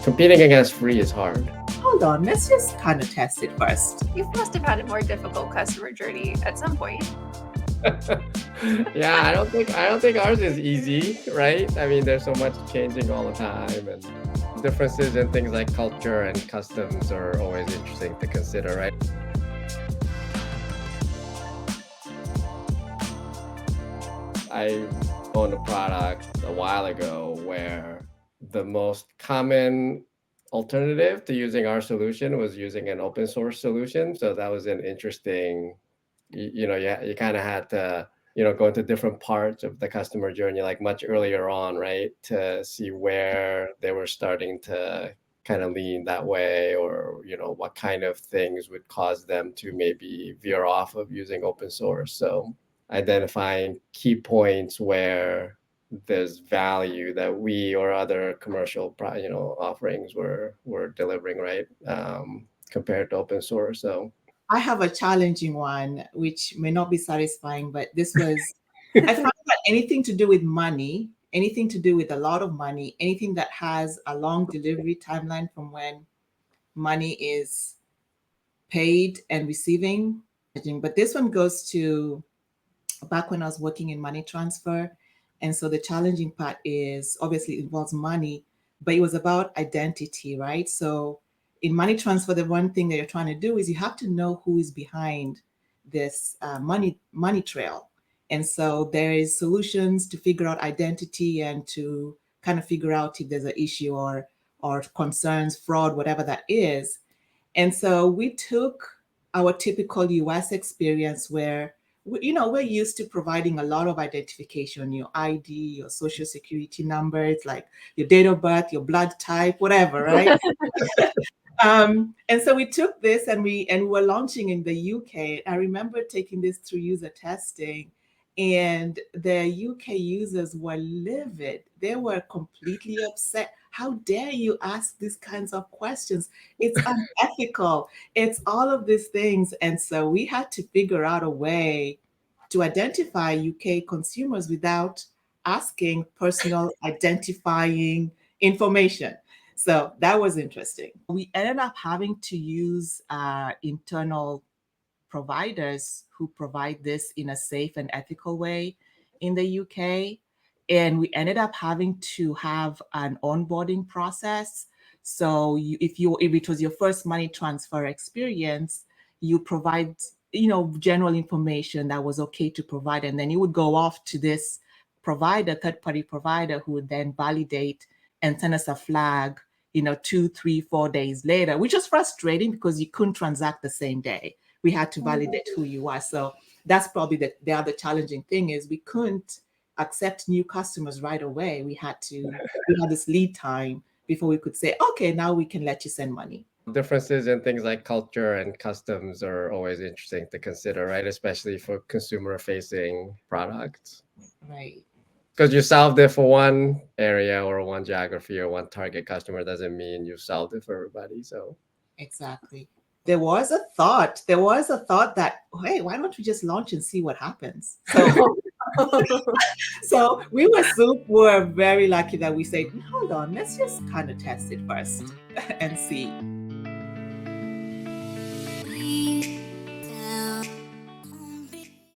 Competing against free is hard. Hold on, let's just kind of test it first. You must have had a more difficult customer journey at some point. Yeah, I don't think ours is easy, right? I mean, there's so much changing all the time, and differences in things like culture and customs are always interesting to consider, right? I owned a product a while ago where the most common alternative to using our solution was using an open source solution. So that was an interesting, you kind of had to, go into different parts of the customer journey, like much earlier on, right? To see where they were starting to kind of lean that way, or, what kind of things would cause them to maybe veer off of using open source. So identifying key points where there's value that we or other commercial offerings were delivering, right, compared to open source. So I have a challenging one, which may not be satisfying, but this was, I found that anything to do with money, anything to do with a lot of money, anything that has a long delivery timeline from when money is paid and receiving. But this one goes to back when I was working in money transfer. And so the challenging part is obviously it involves money, but it was about identity, right? So in money transfer, the one thing that you're trying to do is you have to know who is behind this money trail. And so there is solutions to figure out identity and to kind of figure out if there's an issue or concerns, fraud, whatever that is. And so we took our typical US experience where we're used to providing a lot of identification, your ID, your social security number, it's like your date of birth, your blood type, whatever, right? And so we took this and we were launching in the UK. I remember taking this through user testing, and the UK users were livid. They were completely upset. How dare you ask these kinds of questions? It's unethical. It's all of these things. And so we had to figure out a way to identify UK consumers without asking personal identifying information. So that was interesting. We ended up having to use internal providers who provide this in a safe and ethical way in the UK. And we ended up having to have an onboarding process. So if it was your first money transfer experience, you provide, general information that was okay to provide. And then you would go off to this provider, third-party provider, who would then validate and send us a flag, 2, 3, 4 days later, which was frustrating because you couldn't transact the same day. We had to validate who you are. So that's probably the other challenging thing is we couldn't accept new customers right away. We had this lead time before we could say, okay, now we can let you send money. Differences in things like culture and customs are always interesting to consider, right? Especially for consumer-facing products. Right. Because you solved it for one area or one geography or one target customer doesn't mean you solved it for everybody. So exactly. There was a thought that, hey, why don't we just launch and see what happens? So we were very lucky that we said, hold on, let's just kind of test it first and see.